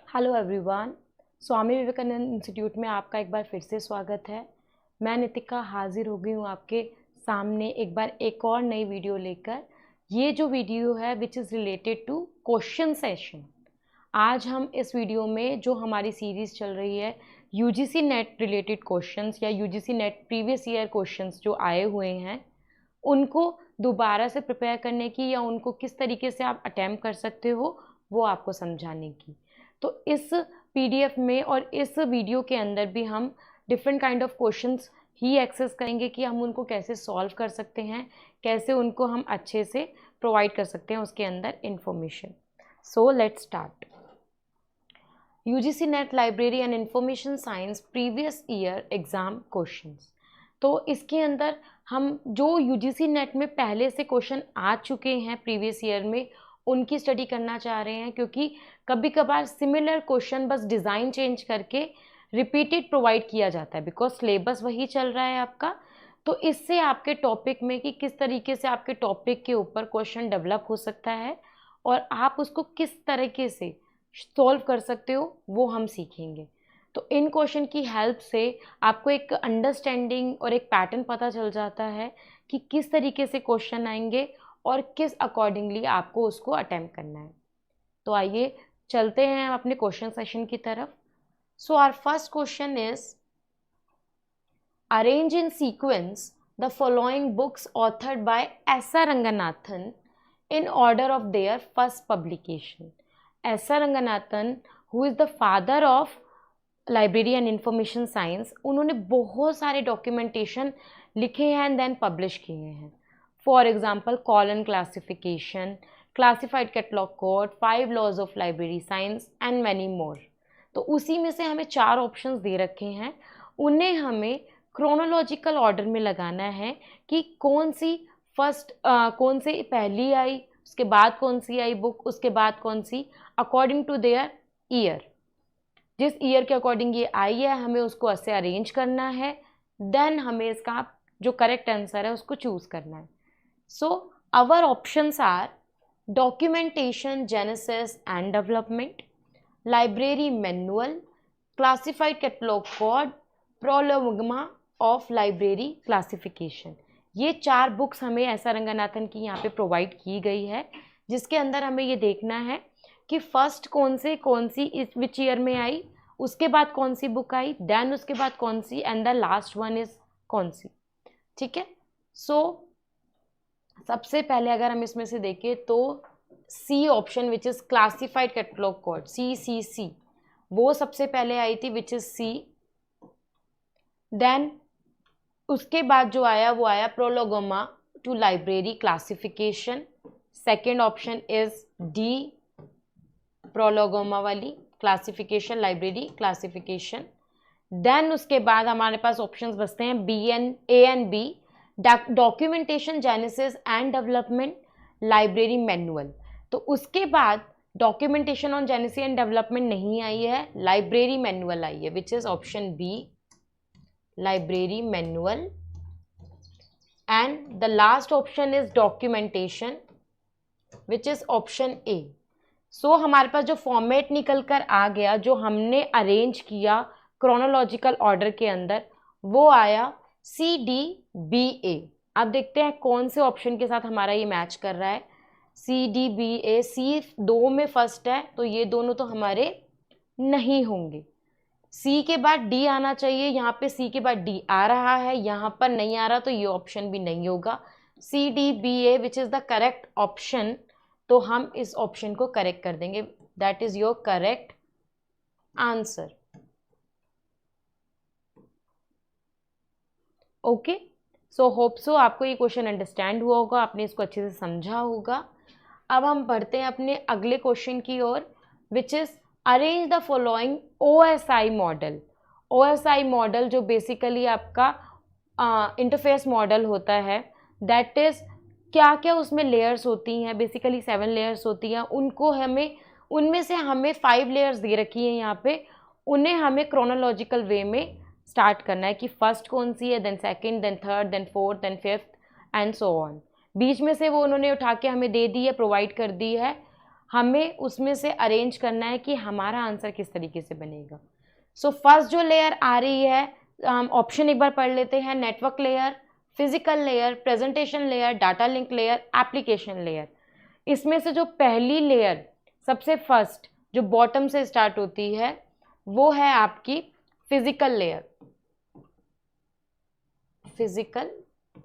Hello everyone. Swami Vivekananda institute में आपका एक बार फिर से स्वागत है। मैं नितिका हाजिर हो गई हूँ आपके सामने एक बार एक और नई वीडियो लेकर। ये जो वीडियो है which is related to question session. आज हम इस वीडियो में जो हमारी सीरीज़ चल रही है यूजीसी नेट रिलेटेड क्वेश्चंस या UGC net previous year questions जो आए हुए हैं उनको दोबारा से प्रिपेयर करने की या उनको किस तरीके से आप अटैम्प्ट कर सकते हो वो आपको समझाने की। तो इस पीडीएफ में और इस वीडियो के अंदर भी हम डिफरेंट काइंड ऑफ क्वेश्चंस ही एक्सेस करेंगे कि हम उनको कैसे सॉल्व कर सकते हैं, कैसे उनको हम अच्छे से प्रोवाइड कर सकते हैं उसके अंदर information. So let's start. UGC net library and information science previous year exam questions. तो इसके अंदर हम जो यूजीसी नेट में पहले से क्वेश्चन आ चुके हैं प्रीवियस ईयर में उनकी स्टडी करना चाह रहे हैं, क्योंकि कभी कभार सिमिलर क्वेश्चन बस डिज़ाइन चेंज करके रिपीटेड प्रोवाइड किया जाता है बिकॉज सिलेबस वही चल रहा है आपका। तो इससे आपके टॉपिक में कि किस तरीके से आपके टॉपिक के ऊपर क्वेश्चन डेवलप हो सकता है और आप उसको किस तरीके से सॉल्व कर सकते हो वो हम सीखेंगे। तो इन क्वेश्चन की हेल्प से आपको एक अंडरस्टैंडिंग और एक पैटर्न पता चल जाता है कि किस तरीके से क्वेश्चन आएंगे और किस अकॉर्डिंगली आपको उसको अटेम्प्ट करना है। तो आइए चलते हैं अपने क्वेश्चन सेशन की तरफ। So our first question is arrange in sequence the following books authored by S R Ranganathan in order of their first publication. S R Ranganathan who is the father of library and information science, उन्होंने बहुत सारे documentation लिखे हैं and then publish किए हैं। For example colon classification, classified catalogue code, 5 laws of library science and many more. तो उसी में से हमें 4 ऑप्शंस दे रखे हैं, उन्हें हमें क्रोनोलॉजिकल ऑर्डर में लगाना है कि कौन सी फर्स्ट कौन से पहली आई, उसके बाद कौन सी आई बुक, उसके बाद कौन सी, अकॉर्डिंग टू देयर ईयर। जिस ईयर के अकॉर्डिंग ये आई है हमें उसको ऐसे अरेंज करना है, देन हमें इसका जो करेक्ट आंसर है उसको चूज करना है। So our options are documentation genesis and development, library manual, classified catalogue code, prolegomena of library classification. ये 4 बुक्स हमें एस आर रंगनाथन की यहाँ पे प्रोवाइड की गई है, जिसके अंदर हमें ये देखना है कि फर्स्ट कौन सी इस विच ईयर में आई, उसके बाद कौन सी बुक आई, देन उसके बाद कौन सी, and the last one is कौन सी। ठीक है। सो सबसे पहले अगर हम इसमें से देखें तो C option which is classified catalogue code, CCC, वो सबसे पहले आई थी विच इज़ C। देन उसके बाद जो आया वो आया prolegomena to library classification. Second option is D, prolegomena वाली क्लासिफिकेशन, लाइब्रेरी क्लासिफिकेशन। देन उसके बाद हमारे पास ऑप्शंस बचते हैं A and B, documentation genesis and development, library manual. तो उसके बाद documentation on genesis and development नहीं आई है, लाइब्रेरी मैनुअल आई है which is option B, library manual. And the last option is documentation which is option A। सो हमारे पास जो format निकल कर आ गया, जो हमने अरेंज किया क्रोनोलॉजिकल ऑर्डर के अंदर, वो आया CDBA। अब देखते हैं कौन से ऑप्शन के साथ हमारा ये मैच कर रहा है। CDBA, C 2 में फर्स्ट है तो ये दोनों तो हमारे नहीं होंगे। C के बाद D आना चाहिए, यहाँ पे C के बाद D आ रहा है, यहाँ पर नहीं आ रहा तो ये ऑप्शन भी नहीं होगा। CDBA which is the correct option, तो हम इस ऑप्शन को करेक्ट कर देंगे, that is your correct answer. Okay, so hope so आपको ये क्वेश्चन अंडरस्टैंड हुआ होगा, आपने इसको अच्छे से समझा होगा। अब हम बढ़ते हैं अपने अगले क्वेश्चन की ओर which is arrange the following OSI model. OSI model जो बेसिकली आपका इंटरफेस मॉडल होता है, दैट इज क्या क्या उसमें लेयर्स होती हैं, बेसिकली 7 लेयर्स होती हैं, उनको हमें उनमें से हमें 5 लेयर्स दे रखी हैं यहाँ पे, उन्हें हमें क्रोनोलॉजिकल वे में स्टार्ट करना है कि फर्स्ट कौन सी है, then second, then third, then fourth, then fifth and so on. बीच में से वो उन्होंने उठा के हमें दे दी है, प्रोवाइड कर दी है हमें उसमें से अरेंज करना है कि हमारा आंसर किस तरीके से बनेगा। सो फर्स्ट जो लेयर आ रही है, हम ऑप्शन एक बार पढ़ लेते हैं। Network layer, physical layer, presentation layer, data link layer, application layer. इसमें से जो पहली लेयर सबसे फर्स्ट जो बॉटम से स्टार्ट होती है वो है आपकी physical layer. Physical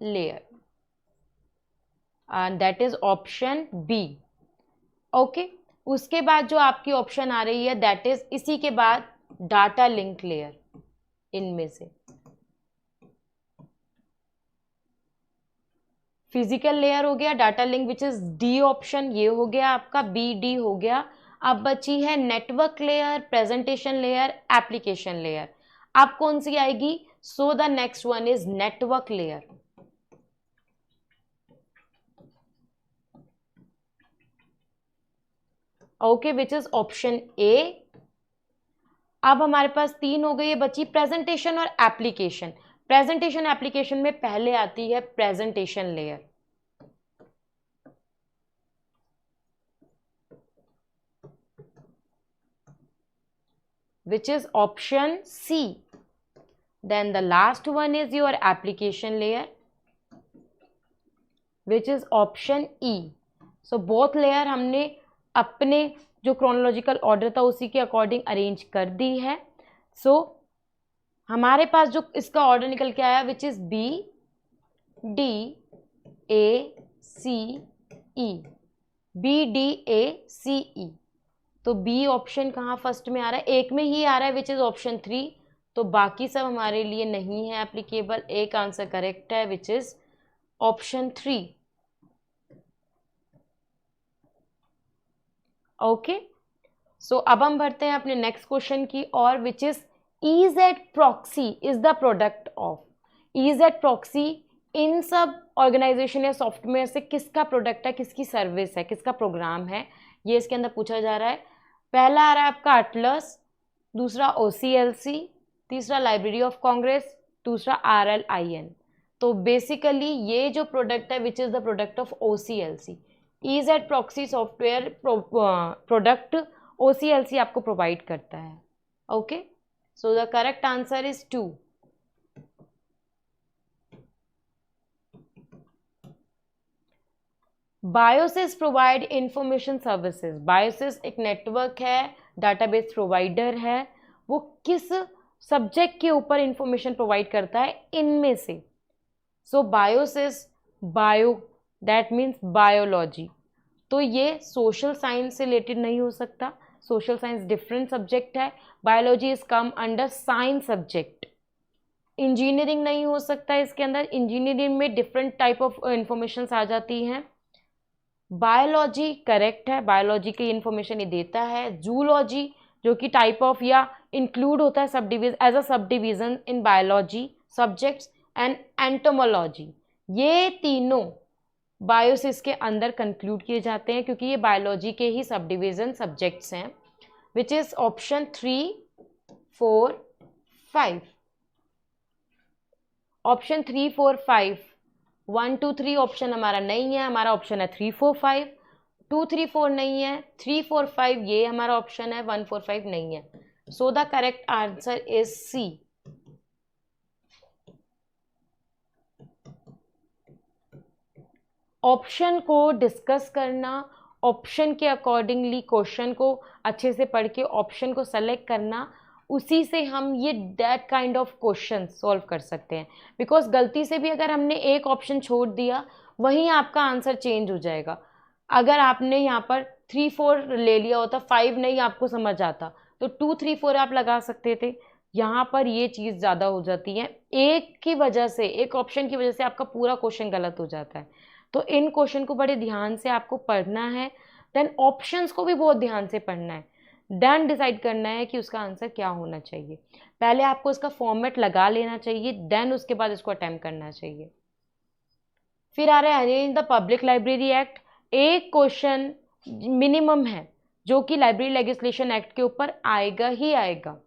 layer, and that is option B. Okay, उसके बाद जो आपकी ऑप्शन आ रही है दैट इज इसी के बाद डाटा लिंक लेयर। इनमें से फिजिकल लेयर हो गया, data link which is D option, ये हो गया आपका, बी डी हो गया। अब बची है network layer, presentation layer, application layer. अब कौन सी आएगी? So the next one is network layer. Okay, which is option A. अब हमारे पास 3 हो गई, बची प्रेजेंटेशन और एप्लीकेशन। प्रेजेंटेशन एप्लीकेशन में पहले आती है presentation layer, which is option C. Then the last one is your application layer, which is option E. So both layer हमने अपने जो क्रोनोलॉजिकल ऑर्डर था उसी के अकॉर्डिंग अरेंज कर दी है। सो हमारे पास जो इसका ऑर्डर निकल के आया which is B D A C E, B D A C E। तो बी ऑप्शन कहाँ फर्स्ट में आ रहा है? एक में ही आ रहा है विच इज ऑप्शन 3। तो बाकी सब हमारे लिए नहीं है एप्लीकेबल। एक आंसर करेक्ट है which is option 3। Okay, so अब हम बढ़ते हैं अपने नेक्स्ट क्वेश्चन की और which is EZ proxy is the product of. EZ proxy इन सब ऑर्गेनाइजेशन या सॉफ्टवेयर से किसका प्रोडक्ट है, किसकी सर्विस है, किसका प्रोग्राम है, ये इसके अंदर पूछा जा रहा है। पहला आ रहा है आपका अटलस, दूसरा OCLC, तीसरा लाइब्रेरी ऑफ कांग्रेस, दूसरा RLIN। तो बेसिकली ये जो प्रोडक्ट है which is the product of OCLC। EZ proxy software product OCLC आपको प्रोवाइड करता है। Okay, so the correct answer is 2। Biosys provide information services. Biosys एक नेटवर्क है, डाटाबेस प्रोवाइडर है। वो किस सब्जेक्ट के ऊपर इंफॉर्मेशन प्रोवाइड करता है? इनमें से। So biosis, bio that means biology. तो ये सोशल साइंस से रिलेटेड नहीं हो सकता, सोशल साइंस डिफरेंट सब्जेक्ट है। Biology is come under science subject. Engineering नहीं हो सकता इसके अंदर, इंजीनियरिंग में डिफरेंट टाइप ऑफ इंफॉर्मेशन आ जाती हैं। बायोलॉजी करेक्ट है, बायोलॉजी की इंफॉर्मेशन ये देता है। जूलॉजी जो कि टाइप ऑफ या इंक्लूड होता है sub division as a sub division in biology subjects. And entomology, ये तीनों बायोसिस के अंदर कंक्लूड किए जाते हैं क्योंकि ये बायोलॉजी के ही सब डिविजन सब्जेक्ट्स हैं, विच इज ऑप्शन 3, 4, 5। ऑप्शन 3, 4, 5, 1, 2, 3 ऑप्शन हमारा नहीं है, हमारा ऑप्शन है 3, 4, 5। 2, 3, 4 नहीं है, 3, 4, 5 ये हमारा ऑप्शन है, 1, 4, 5 नहीं है। So the correct answer is C. Option को डिस्कस करना, ऑप्शन के अकॉर्डिंगली क्वेश्चन को अच्छे से पढ़ के ऑप्शन को सेलेक्ट करना, उसी से हम ये that kind of question solve कर सकते हैं। बिकॉज गलती से भी अगर हमने एक ऑप्शन छोड़ दिया वहीं आपका आंसर चेंज हो जाएगा। अगर आपने यहाँ पर 3, 4 ले लिया होता, 5 नहीं आपको समझ आता, तो 2, 3, 4 आप लगा सकते थे। यहाँ पर ये चीज़ ज़्यादा हो जाती है, एक की वजह से, एक ऑप्शन की वजह से आपका पूरा क्वेश्चन गलत हो जाता है। तो इन क्वेश्चन को बड़े ध्यान से आपको पढ़ना है, देन ऑप्शंस को भी बहुत ध्यान से पढ़ना है, देन डिसाइड करना है कि उसका आंसर क्या होना चाहिए। पहले आपको इसका फॉर्मेट लगा लेना चाहिए, देन उसके बाद इसको अटेम्प्ट करना चाहिए। फिर आ रहा है arrange the public library act. एक क्वेश्चन मिनिमम है जो कि लाइब्रेरी लेजिस्लेशन एक्ट के ऊपर आएगा ही आएगा।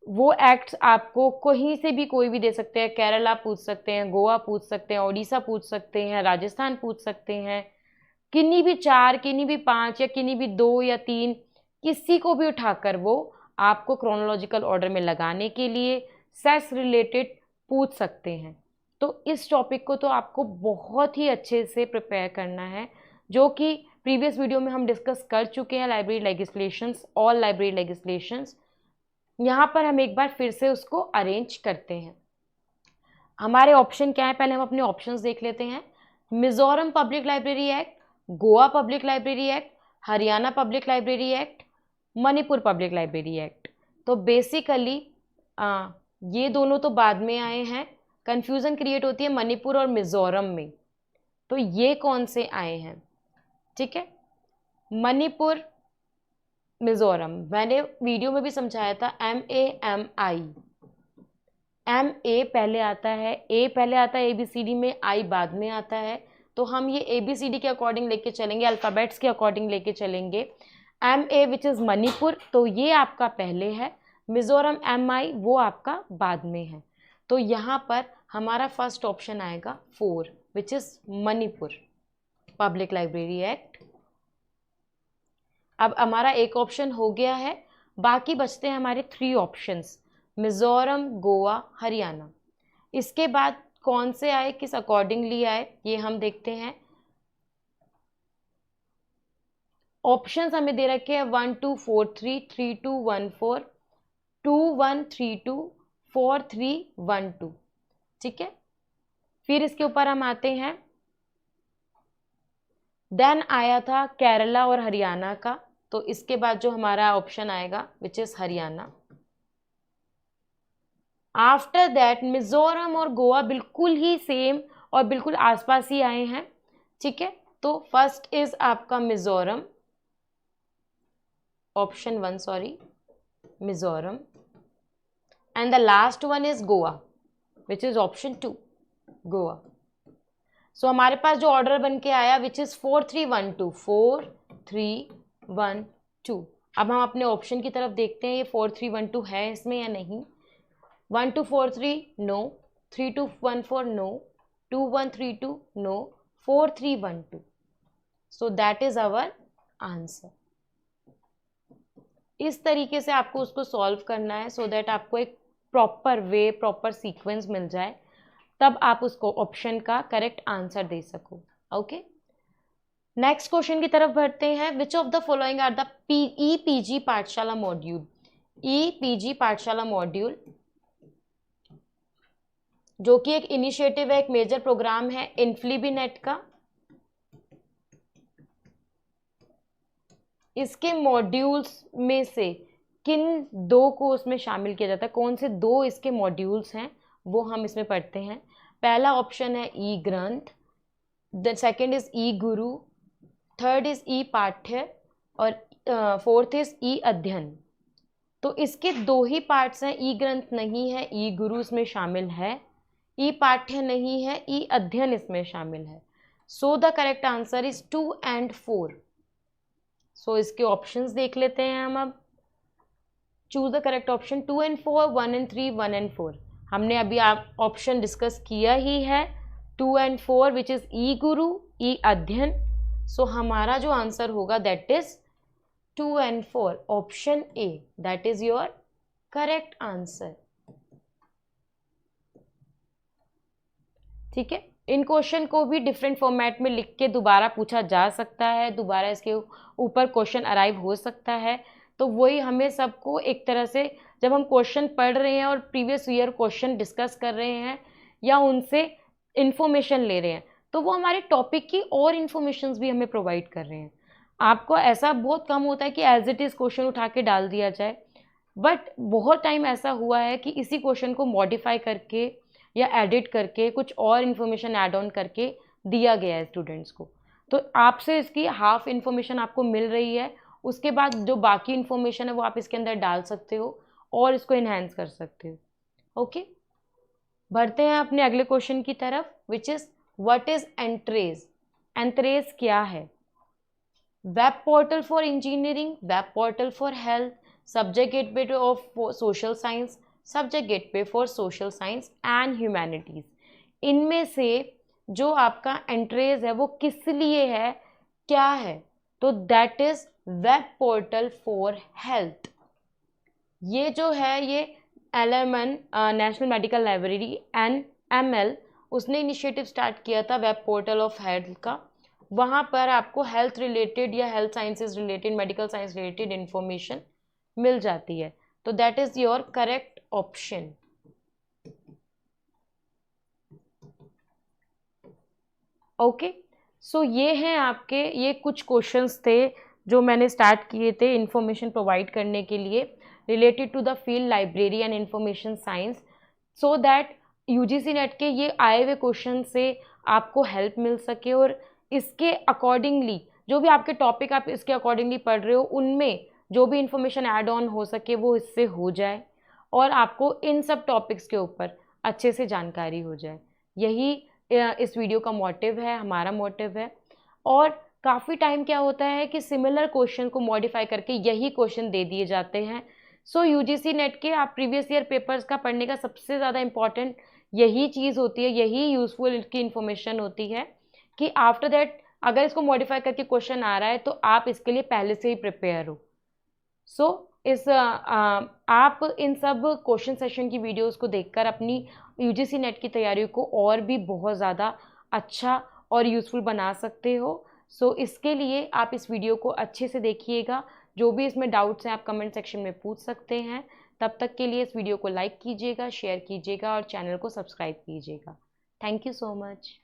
वो एक्ट्स आपको कहीं से भी कोई भी दे सकते हैं, केरला पूछ सकते हैं, गोवा पूछ सकते हैं, ओडिशा पूछ सकते हैं, राजस्थान पूछ सकते हैं, किन्हीं भी 4, किन्हीं भी 5 या किन्हीं भी 2 या 3, किसी को भी उठाकर वो आपको क्रोनोलॉजिकल ऑर्डर में लगाने के लिए सेस रिलेटेड पूछ सकते हैं। तो इस टॉपिक को तो आपको बहुत ही अच्छे से प्रिपेयर करना है, जो कि प्रीवियस वीडियो में हम डिस्कस कर चुके हैं, library legislations, all library legislations. यहाँ पर हम एक बार फिर से उसको अरेंज करते हैं। हमारे ऑप्शन क्या है, पहले हम अपने ऑप्शंस देख लेते हैं। Mizoram public library act, Goa public library act, Haryana public library act, Manipur public library act. तो बेसिकली ये दोनों तो बाद में आए हैं, कंफ्यूजन क्रिएट होती है मणिपुर और मिजोरम में। तो ये कौन से आए हैं, ठीक है, मणिपुर, मिजोरम। मैंने वीडियो में भी समझाया था, MAMI, MA पहले आता है, A पहले आता है ABCD में, I बाद में आता है। तो हम ये ABCD के अकॉर्डिंग लेके चलेंगे, अल्फ़ाबेट्स के अकॉर्डिंग लेके चलेंगे। MA विच इज़ मणिपुर, तो ये आपका पहले है। मिजोरम MI वो आपका बाद में है। तो यहाँ पर हमारा फर्स्ट ऑप्शन आएगा 4 which is Manipur public library act. अब हमारा एक ऑप्शन हो गया है, बाकी बचते हैं हमारे 3 ऑप्शंस, मिजोरम, गोवा, हरियाणा। इसके बाद कौन से आए, किस अकॉर्डिंगली आए, ये हम देखते हैं। ऑप्शंस हमें दे रखे हैं 1243, 3214, 2132, 4312, ठीक है। फिर इसके ऊपर हम आते हैं, देन आया था केरला और हरियाणा का। तो इसके बाद जो हमारा ऑप्शन आएगा which is Haryana. After that Mizoram और गोवा बिल्कुल ही सेम और बिल्कुल आसपास ही आए हैं, ठीक है। तो फर्स्ट इज आपका Mizoram, option 1, sorry, Mizoram, and the last one is Goa which is option 2, Goa. So हमारे पास जो ऑर्डर बन के आया विच इज 4312, 4312। अब हम अपने ऑप्शन की तरफ देखते हैं, ये 4312 है इसमें या नहीं। 1243 no, 3214 no, 2132 no, 4312। So that is our answer. इस तरीके से आपको उसको सॉल्व करना है सो दैट आपको एक प्रॉपर वे, प्रॉपर सीक्वेंस मिल जाए, तब आप उसको ऑप्शन का करेक्ट आंसर दे सको। ओके, नेक्स्ट क्वेश्चन की तरफ बढ़ते हैं। Which of the following are the EPG Pathshala module. EPG Pathshala module जो कि एक इनिशिएटिव है, एक मेजर प्रोग्राम है इन्फ्लीबीनेट का। इसके मॉड्यूल्स में से किन 2 को उसमें शामिल किया जाता है, कौन से 2 इसके मॉड्यूल्स हैं वो हम इसमें पढ़ते हैं। पहला ऑप्शन है ई ग्रंथ, the second is E Guru, third is ई पाठ्य और फोर्थ इज ई अध्ययन। तो इसके 2 ही पार्ट्स हैं, ई ग्रंथ नहीं है, ई गुरु इसमें शामिल है, ई पाठ्य नहीं है, ई अध्ययन इसमें शामिल है। So the correct answer is 2 and 4। सो इसके ऑप्शंस देख लेते हैं हम अब। Choose the correct option 2 and 4, 1 and 3, 1 and 4। हमने अभी आप ऑप्शन डिस्कस किया ही है 2 and 4 विच इज ई गुरु, ई अध्ययन। सो हमारा जो आंसर होगा that is 2 and 4, option A, that is your correct answer. ठीक है, इन क्वेश्चन को भी डिफरेंट फॉर्मेट में लिख के दोबारा पूछा जा सकता है, दोबारा इसके ऊपर क्वेश्चन अराइव हो सकता है। तो वही हमें सबको एक तरह से, जब हम क्वेश्चन पढ़ रहे हैं और प्रीवियस ईयर क्वेश्चन डिस्कस कर रहे हैं या उनसे इन्फॉर्मेशन ले रहे हैं, तो वो हमारे टॉपिक की और इन्फॉर्मेशंस भी हमें प्रोवाइड कर रहे हैं। आपको ऐसा बहुत कम होता है कि एज इट इज़ क्वेश्चन उठा के डाल दिया जाए, बट बहुत टाइम ऐसा हुआ है कि इसी क्वेश्चन को मॉडिफाई करके या एडिट करके कुछ और इन्फॉर्मेशन ऐड ऑन करके दिया गया है स्टूडेंट्स को। तो आपसे इसकी हाफ इन्फॉर्मेशन आपको मिल रही है, उसके बाद जो बाकी इन्फॉर्मेशन है वो आप इसके अंदर डाल सकते हो और इसको इन्हेंस कर सकते हो। ओके, बढ़ते हैं अपने अगले क्वेश्चन की तरफ, विच इज व्हाट इज एंट्रेज। एंट्रेज क्या है? Web portal for engineering, web portal for health, subject gateway of social science, subject gateway for social science and humanities. इनमें से जो आपका एंट्रेज है वो किस लिए है, क्या है? तो that is web portal for health. ये जो है ये LMN national medical library NML उसने इनिशिएटिव स्टार्ट किया था वेब पोर्टल ऑफ हेल्थ का। वहाँ पर आपको हेल्थ रिलेटेड या health sciences related, medical science related information मिल जाती है। तो that is your correct option. Okay, so ये हैं आपके, ये कुछ क्वेश्चंस थे जो मैंने स्टार्ट किए थे इंफॉर्मेशन प्रोवाइड करने के लिए related to the field library and information science, so that UGC NET के ये आए हुए क्वेश्चन से आपको हेल्प मिल सके और इसके अकॉर्डिंगली जो भी आपके टॉपिक आप इसके अकॉर्डिंगली पढ़ रहे हो उनमें जो भी इंफॉर्मेशन ऐड ऑन हो सके वो इससे हो जाए और आपको इन सब टॉपिक्स के ऊपर अच्छे से जानकारी हो जाए। यही इस वीडियो का मोटिव है, हमारा मोटिव है। और काफ़ी टाइम क्या होता है कि सिमिलर क्वेश्चन को मॉडिफाई करके यही क्वेश्चन दे दिए जाते हैं। सो UGC नेट के आप प्रीवियस ईयर पेपर्स का पढ़ने का सबसे ज़्यादा इम्पॉर्टेंट यही चीज़ होती है, यही यूज़फुल की इन्फॉर्मेशन होती है कि आफ्टर दैट अगर इसको मॉडिफाई करके क्वेश्चन आ रहा है तो आप इसके लिए पहले से ही प्रिपेयर हो। सो आप इन सब क्वेश्चन सेशन की वीडियोस को देखकर अपनी UGC नेट की तैयारी को और भी बहुत ज़्यादा अच्छा और यूज़फुल बना सकते हो। सो इसके लिए आप इस वीडियो को अच्छे से देखिएगा। जो भी इसमें डाउट्स हैं आप कमेंट सेक्शन में पूछ सकते हैं। तब तक के लिए इस वीडियो को लाइक कीजिएगा, शेयर कीजिएगा और चैनल को सब्सक्राइब कीजिएगा। Thank you so much.